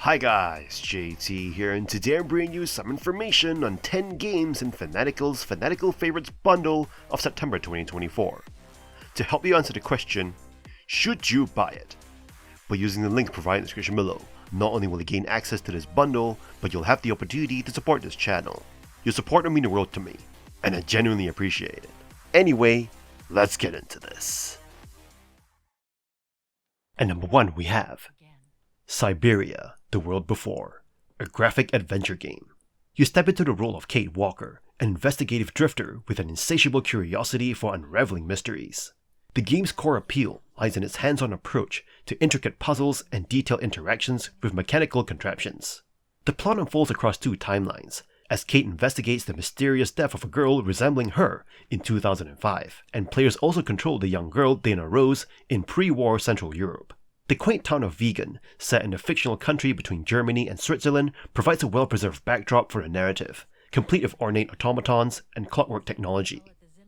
Hi guys, JT here, and today I'm bringing you some information on 10 games in Fanatical's Fanatical Favorites bundle of September 2024. To help you answer the question, should you buy it? By using the link provided in the description below, not only will you gain access to this bundle, but you'll have the opportunity to support this channel. Your support will mean the world to me, and I genuinely appreciate it. Anyway, let's get into this. At number 1 we have Syberia, The World Before, a graphic adventure game. You step into the role of Kate Walker, an investigative drifter with an insatiable curiosity for unraveling mysteries. The game's core appeal lies in its hands-on approach to intricate puzzles and detailed interactions with mechanical contraptions. The plot unfolds across 2 timelines, as Kate investigates the mysterious death of a girl resembling her in 2005, and players also control the young girl Dana Rose in pre-war Central Europe. The quaint town of Vegan, set in a fictional country between Germany and Switzerland, provides a well-preserved backdrop for the narrative, complete with ornate automatons and clockwork technology.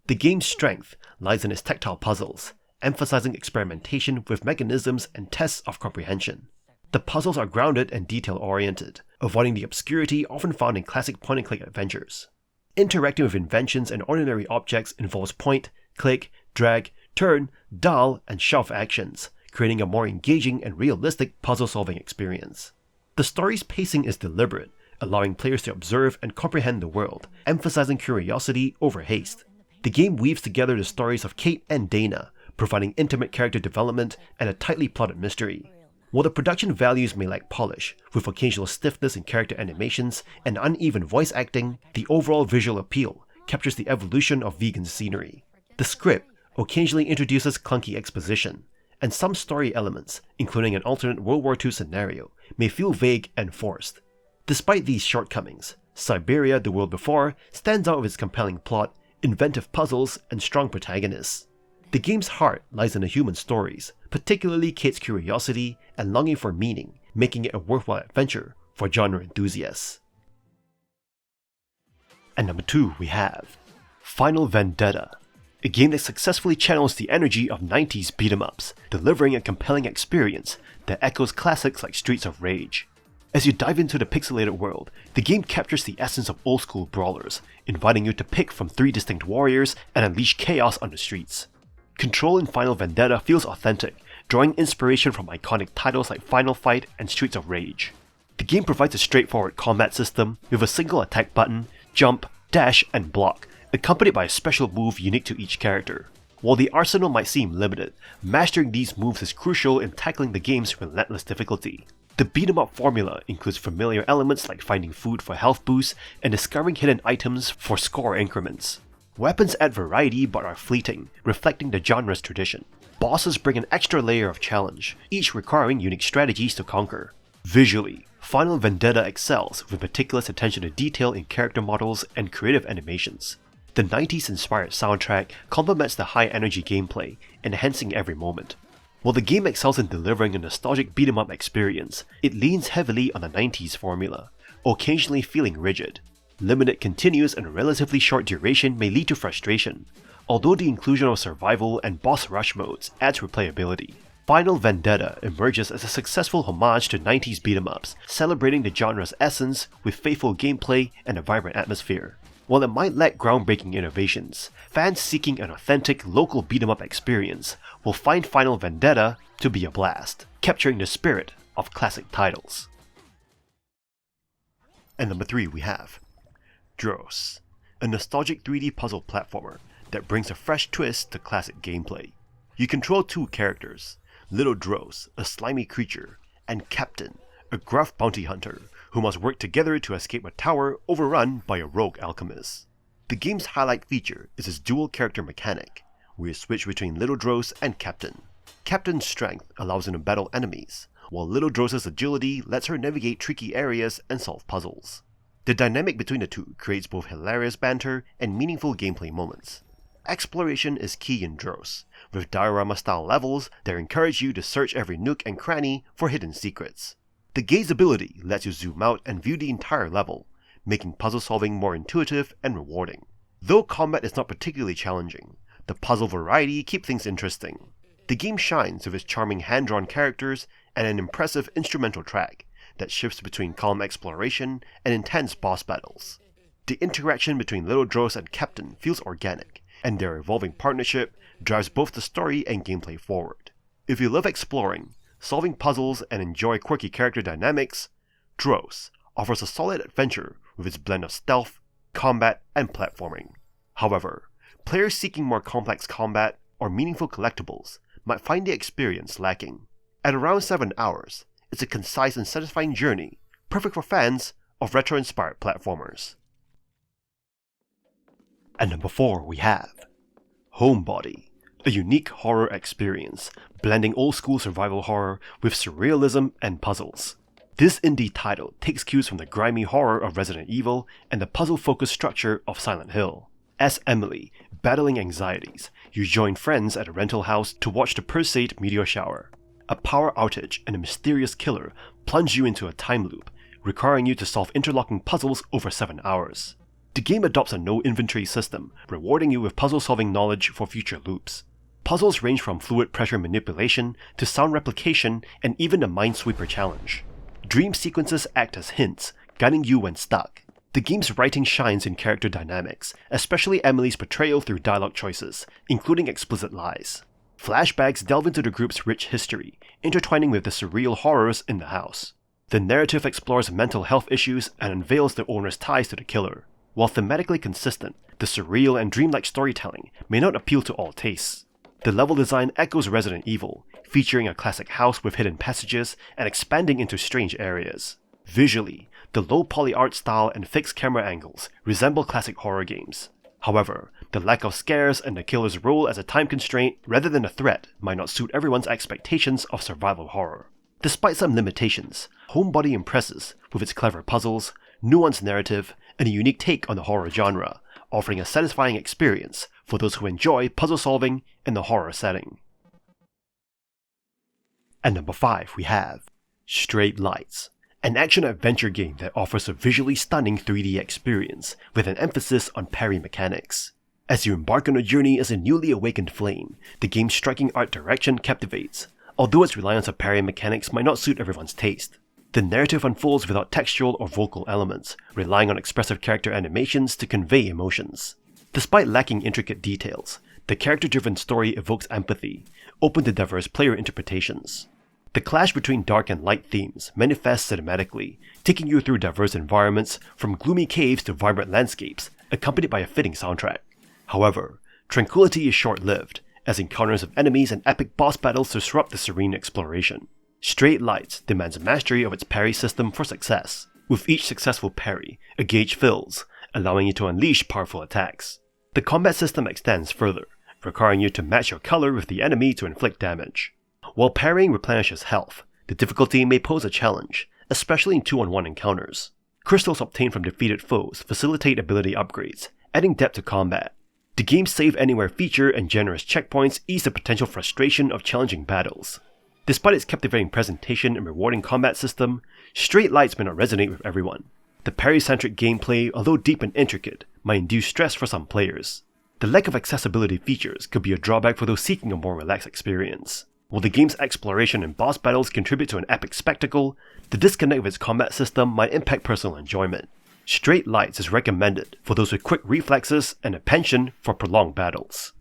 The game's strength lies in its tactile puzzles, emphasizing experimentation with mechanisms and tests of comprehension. The puzzles are grounded and detail-oriented, avoiding the obscurity often found in classic point-and-click adventures. Interacting with inventions and ordinary objects involves point, click, drag, turn, dial, and shove actions, creating a more engaging and realistic puzzle-solving experience. The story's pacing is deliberate, allowing players to observe and comprehend the world, emphasizing curiosity over haste. The game weaves together the stories of Kate and Dana, providing intimate character development and a tightly plotted mystery. While the production values may lack polish, with occasional stiffness in character animations and uneven voice acting, the overall visual appeal captures the evolution of vegan scenery. The script occasionally introduces clunky exposition, and some story elements, including an alternate World War II scenario, may feel vague and forced. Despite these shortcomings, Syberia, The World Before stands out with its compelling plot, inventive puzzles, and strong protagonists. The game's heart lies in the human stories, particularly Kate's curiosity and longing for meaning, making it a worthwhile adventure for genre enthusiasts. At number 2 we have Final Vendetta, a game that successfully channels the energy of 90s beat-em-ups, delivering a compelling experience that echoes classics like Streets of Rage. As you dive into the pixelated world, the game captures the essence of old-school brawlers, inviting you to pick from 3 distinct warriors and unleash chaos on the streets. Control in Final Vendetta feels authentic, drawing inspiration from iconic titles like Final Fight and Streets of Rage. The game provides a straightforward combat system with a single attack button, jump, dash, and block, accompanied by a special move unique to each character. While the arsenal might seem limited, mastering these moves is crucial in tackling the game's relentless difficulty. The beat-em-up formula includes familiar elements like finding food for health boosts and discovering hidden items for score increments. Weapons add variety but are fleeting, reflecting the genre's tradition. Bosses bring an extra layer of challenge, each requiring unique strategies to conquer. Visually, Final Vendetta excels with meticulous attention to detail in character models and creative animations. The 90s-inspired soundtrack complements the high-energy gameplay, enhancing every moment. While the game excels in delivering a nostalgic beat-em-up experience, it leans heavily on the 90s formula, occasionally feeling rigid. Limited continues and a relatively short duration may lead to frustration, although the inclusion of survival and boss rush modes adds replayability. Final Vendetta emerges as a successful homage to 90s beat-em-ups, celebrating the genre's essence with faithful gameplay and a vibrant atmosphere. While it might lack groundbreaking innovations, fans seeking an authentic local beat-em-up experience will find Final Vendetta to be a blast, capturing the spirit of classic titles. At number 3 we have DROS, a nostalgic 3D puzzle platformer that brings a fresh twist to classic gameplay. You control 2 characters, Little DROS, a slimy creature, and Captain, a gruff bounty hunter, who must work together to escape a tower overrun by a rogue alchemist. The game's highlight feature is its dual character mechanic, where you switch between Little DROS and Captain. Captain's strength allows him to battle enemies, while Little DROS' agility lets her navigate tricky areas and solve puzzles. The dynamic between the two creates both hilarious banter and meaningful gameplay moments. Exploration is key in DROS, with diorama-style levels that encourage you to search every nook and cranny for hidden secrets. The gaze ability lets you zoom out and view the entire level, making puzzle solving more intuitive and rewarding. Though combat is not particularly challenging, the puzzle variety keeps things interesting. The game shines with its charming hand-drawn characters and an impressive instrumental track, that shifts between calm exploration and intense boss battles. The interaction between Little DROS and Captain feels organic, and their evolving partnership drives both the story and gameplay forward. If you love exploring, solving puzzles, and enjoy quirky character dynamics, DROS offers a solid adventure with its blend of stealth, combat, and platforming. However, players seeking more complex combat or meaningful collectibles might find the experience lacking. At around 7 hours, it's a concise and satisfying journey, perfect for fans of retro-inspired platformers. At number 4 we have Homebody, a unique horror experience, blending old-school survival horror with surrealism and puzzles. This indie title takes cues from the grimy horror of Resident Evil and the puzzle-focused structure of Silent Hill. As Emily, battling anxieties, you join friends at a rental house to watch the Perseid meteor shower. A power outage and a mysterious killer plunge you into a time loop, requiring you to solve interlocking puzzles over 7 hours. The game adopts a no-inventory system, rewarding you with puzzle-solving knowledge for future loops. Puzzles range from fluid pressure manipulation to sound replication and even a Minesweeper challenge. Dream sequences act as hints, guiding you when stuck. The game's writing shines in character dynamics, especially Emily's portrayal through dialogue choices, including explicit lies. Flashbacks delve into the group's rich history, intertwining with the surreal horrors in the house. The narrative explores mental health issues and unveils the owner's ties to the killer. While thematically consistent, the surreal and dreamlike storytelling may not appeal to all tastes. The level design echoes Resident Evil, featuring a classic house with hidden passages and expanding into strange areas. Visually, the low poly art style and fixed camera angles resemble classic horror games. However, the lack of scares and the killer's role as a time constraint rather than a threat might not suit everyone's expectations of survival horror. Despite some limitations, Homebody impresses with its clever puzzles, nuanced narrative, and a unique take on the horror genre, offering a satisfying experience for those who enjoy puzzle solving in the horror setting. At number 5 we have Straight Lights, an action-adventure game that offers a visually stunning 3D experience with an emphasis on parry mechanics. As you embark on a journey as a newly awakened flame, the game's striking art direction captivates, although its reliance on parry mechanics might not suit everyone's taste. The narrative unfolds without textual or vocal elements, relying on expressive character animations to convey emotions. Despite lacking intricate details, the character-driven story evokes empathy, open to diverse player interpretations. The clash between dark and light themes manifests cinematically, taking you through diverse environments from gloomy caves to vibrant landscapes, accompanied by a fitting soundtrack. However, tranquility is short-lived, as encounters of enemies and epic boss battles disrupt the serene exploration. Straight Lights demands mastery of its parry system for success. With each successful parry, a gauge fills, allowing you to unleash powerful attacks. The combat system extends further, requiring you to match your color with the enemy to inflict damage. While parrying replenishes health, the difficulty may pose a challenge, especially in 2-on-1 encounters. Crystals obtained from defeated foes facilitate ability upgrades, adding depth to combat. The game's Save Anywhere feature and generous checkpoints ease the potential frustration of challenging battles. Despite its captivating presentation and rewarding combat system, Straight Lights may not resonate with everyone. The parry-centric gameplay, although deep and intricate, might induce stress for some players. The lack of accessibility features could be a drawback for those seeking a more relaxed experience. While the game's exploration and boss battles contribute to an epic spectacle, the disconnect with its combat system might impact personal enjoyment. Straight Lights is recommended for those with quick reflexes and a penchant for prolonged battles.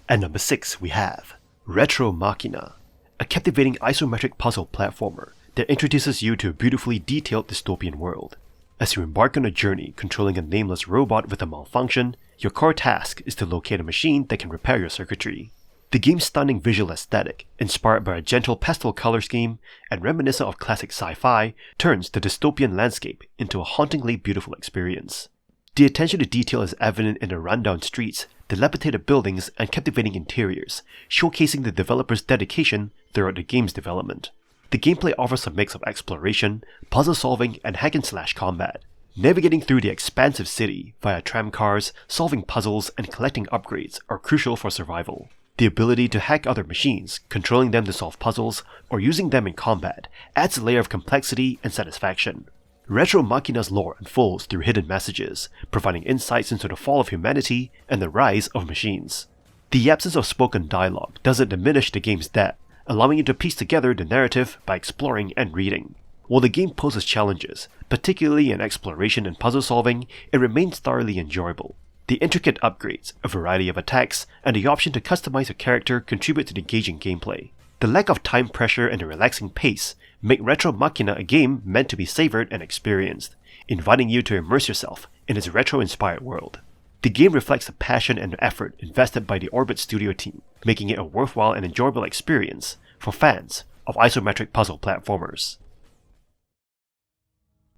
At number 6 we have Retro Machina, a captivating isometric puzzle platformer that introduces you to a beautifully detailed dystopian world. As you embark on a journey controlling a nameless robot with a malfunction, your core task is to locate a machine that can repair your circuitry. The game's stunning visual aesthetic, inspired by a gentle pastel color scheme and reminiscent of classic sci-fi, turns the dystopian landscape into a hauntingly beautiful experience. The attention to detail is evident in the rundown streets, dilapidated buildings, and captivating interiors, showcasing the developer's dedication throughout the game's development. The gameplay offers a mix of exploration, puzzle solving, and hack-and-slash combat. Navigating through the expansive city via tramcars, solving puzzles, and collecting upgrades are crucial for survival. The ability to hack other machines, controlling them to solve puzzles, or using them in combat adds a layer of complexity and satisfaction. Retro Machina's lore unfolds through hidden messages, providing insights into the fall of humanity and the rise of machines. The absence of spoken dialogue doesn't diminish the game's depth, allowing you to piece together the narrative by exploring and reading. While the game poses challenges, particularly in exploration and puzzle solving, it remains thoroughly enjoyable. The intricate upgrades, a variety of attacks, and the option to customize your character contribute to the engaging gameplay. The lack of time pressure and the relaxing pace make Retro Machina a game meant to be savoured and experienced, inviting you to immerse yourself in its retro-inspired world. The game reflects the passion and effort invested by the Orbit Studio team, making it a worthwhile and enjoyable experience for fans of isometric puzzle platformers.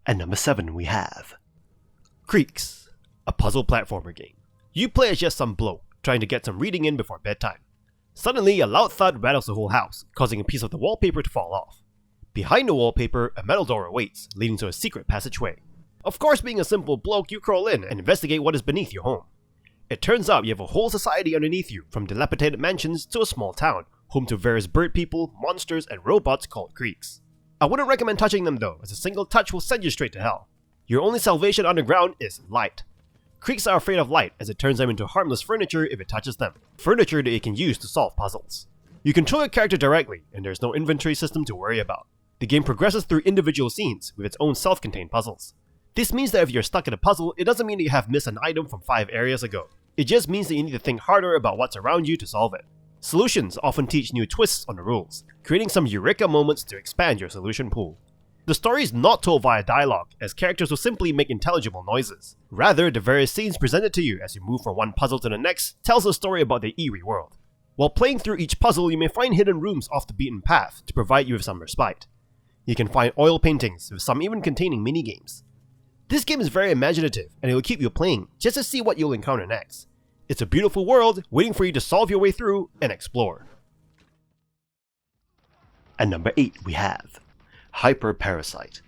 At number 7 we have Creaks, a puzzle platformer game. You play as just some bloke trying to get some reading in before bedtime. Suddenly, a loud thud rattles the whole house, causing a piece of the wallpaper to fall off. Behind the wallpaper, a metal door awaits, leading to a secret passageway. Of course, being a simple bloke, you crawl in and investigate what is beneath your home. It turns out you have a whole society underneath you, from dilapidated mansions to a small town, home to various bird people, monsters, and robots called Creaks. I wouldn't recommend touching them though, as a single touch will send you straight to hell. Your only salvation underground is light. Creaks are afraid of light, as it turns them into harmless furniture if it touches them, furniture that you can use to solve puzzles. You control your character directly, and there's no inventory system to worry about. The game progresses through individual scenes, with its own self-contained puzzles. This means that if you're stuck in a puzzle, it doesn't mean that you have missed an item from 5 areas ago. It just means that you need to think harder about what's around you to solve it. Solutions often teach new twists on the rules, creating some eureka moments to expand your solution pool. The story is not told via dialogue, as characters will simply make intelligible noises. Rather, the various scenes presented to you as you move from one puzzle to the next tells a story about the eerie world. While playing through each puzzle, you may find hidden rooms off the beaten path to provide you with some respite. You can find oil paintings, with some even containing minigames. This game is very imaginative, and it will keep you playing just to see what you'll encounter next. It's a beautiful world, waiting for you to solve your way through and explore. At number 8 we have HyperParasite.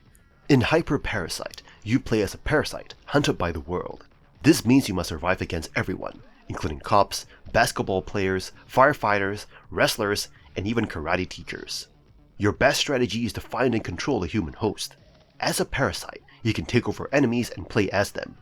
In HyperParasite, you play as a parasite hunted by the world. This means you must survive against everyone, including cops, basketball players, firefighters, wrestlers, and even karate teachers. Your best strategy is to find and control a human host. As a parasite, you can take over enemies and play as them.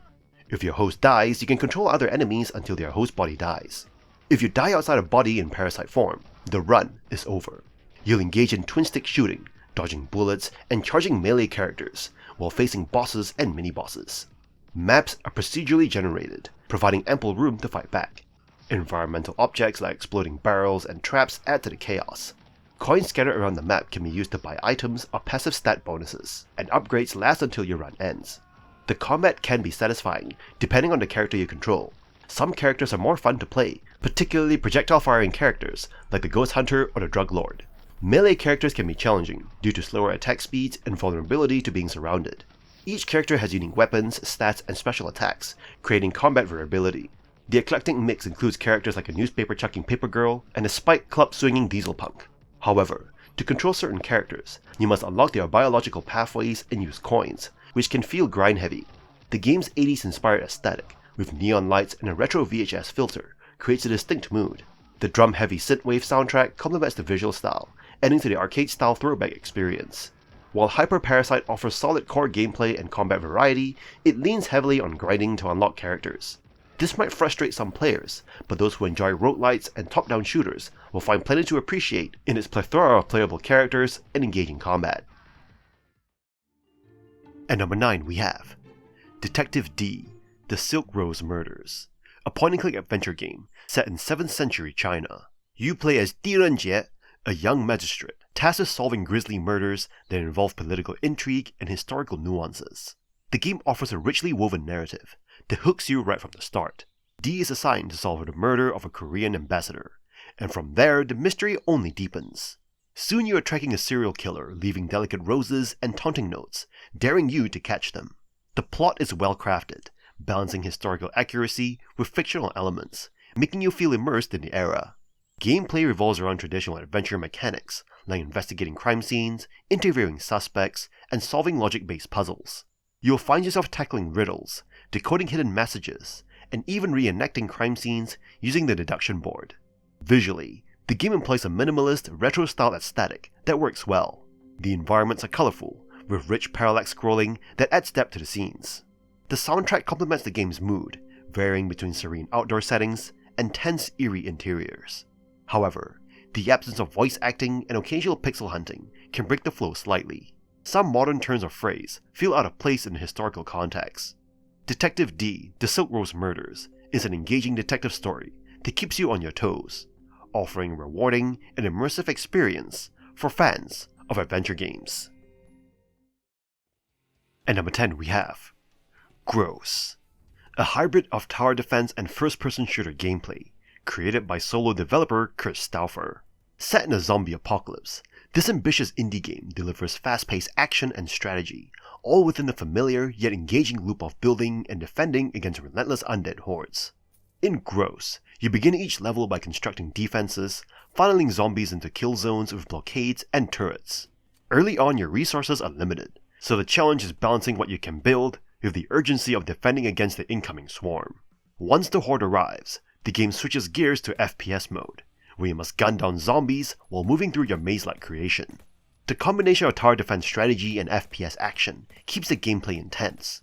If your host dies, you can control other enemies until their host body dies. If you die outside of body in parasite form, the run is over. You'll engage in twin-stick shooting, dodging bullets, and charging melee characters, while facing bosses and mini-bosses. Maps are procedurally generated, providing ample room to fight back. Environmental objects like exploding barrels and traps add to the chaos. Coins scattered around the map can be used to buy items or passive stat bonuses, and upgrades last until your run ends. The combat can be satisfying, depending on the character you control. Some characters are more fun to play, particularly projectile-firing characters like the Ghost Hunter or the Drug Lord. Melee characters can be challenging, due to slower attack speeds and vulnerability to being surrounded. Each character has unique weapons, stats, and special attacks, creating combat variability. The eclectic mix includes characters like a newspaper-chucking paper girl and a spike club-swinging diesel punk. However, to control certain characters, you must unlock their biological pathways and use coins, which can feel grind-heavy. The game's 80s-inspired aesthetic, with neon lights and a retro VHS filter, creates a distinct mood. The drum-heavy synthwave soundtrack complements the visual style, adding to the arcade-style throwback experience. While HyperParasite offers solid core gameplay and combat variety, it leans heavily on grinding to unlock characters. This might frustrate some players, but those who enjoy roguelites and top-down shooters will find plenty to appreciate in its plethora of playable characters and engaging combat. At number 9 we have Detective D, The Silk Rose Murders, a point-and-click adventure game set in 7th century China. You play as Di Renjie, a young magistrate tasked with solving grisly murders that involve political intrigue and historical nuances. The game offers a richly woven narrative that hooks you right from the start. D is assigned to solve the murder of a Korean ambassador, and from there the mystery only deepens. Soon you are tracking a serial killer, leaving delicate roses and taunting notes, daring you to catch them. The plot is well crafted, balancing historical accuracy with fictional elements, making you feel immersed in the era. Gameplay revolves around traditional adventure mechanics, like investigating crime scenes, interviewing suspects, and solving logic-based puzzles. You'll find yourself tackling riddles, decoding hidden messages, and even reenacting crime scenes using the deduction board. Visually, the game employs a minimalist, retro-style aesthetic that works well. The environments are colourful, with rich parallax scrolling that adds depth to the scenes. The soundtrack complements the game's mood, varying between serene outdoor settings and tense, eerie interiors. However, The absence of voice acting and occasional pixel hunting can break the flow slightly. Some modern turns of phrase feel out of place in historical context. Detective D, The Silk Rose Murders, is an engaging detective story that keeps you on your toes, offering a rewarding and immersive experience for fans of adventure games. And number 10 we have DROS, a hybrid of tower defense and first-person shooter gameplay, created by solo developer Kurt Stauffer. Set in a zombie apocalypse, this ambitious indie game delivers fast-paced action and strategy, all within the familiar yet engaging loop of building and defending against relentless undead hordes. In DROS, you begin each level by constructing defenses, funneling zombies into kill zones with blockades and turrets. Early on, your resources are limited, so the challenge is balancing what you can build with the urgency of defending against the incoming swarm. Once the horde arrives, the game switches gears to FPS mode, where you must gun down zombies while moving through your maze-like creation. The combination of tower defense strategy and FPS action keeps the gameplay intense.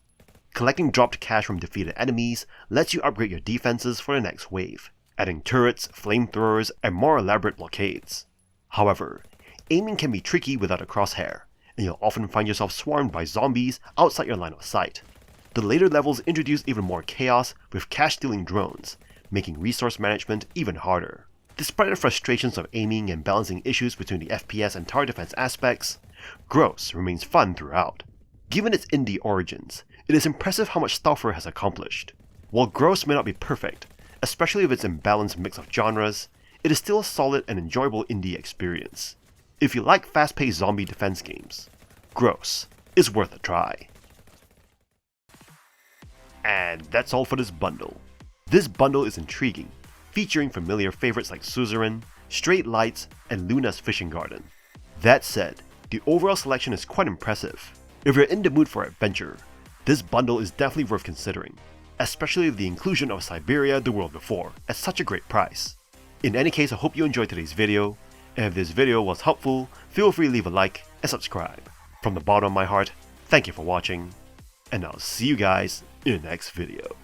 Collecting dropped cash from defeated enemies lets you upgrade your defenses for the next wave, adding turrets, flamethrowers, and more elaborate blockades. However, aiming can be tricky without a crosshair, and you'll often find yourself swarmed by zombies outside your line of sight. The later levels introduce even more chaos with cash-stealing drones, making resource management even harder. Despite the frustrations of aiming and balancing issues between the FPS and tower defense aspects, DROS remains fun throughout. Given its indie origins, it is impressive how much Stauffer has accomplished. While DROS may not be perfect, especially with its imbalanced mix of genres, it is still a solid and enjoyable indie experience. If you like fast-paced zombie defense games, DROS is worth a try. And that's all for this bundle. This bundle is intriguing, featuring familiar favorites like Suzerain, Straight Lights, and Luna's Fishing Garden. That said, the overall selection is quite impressive. If you're in the mood for adventure, this bundle is definitely worth considering, especially with the inclusion of Syberia the World Before at such a great price. In any case, I hope you enjoyed today's video, and if this video was helpful, feel free to leave a like and subscribe. From the bottom of my heart, thank you for watching, and I'll see you guys in the next video.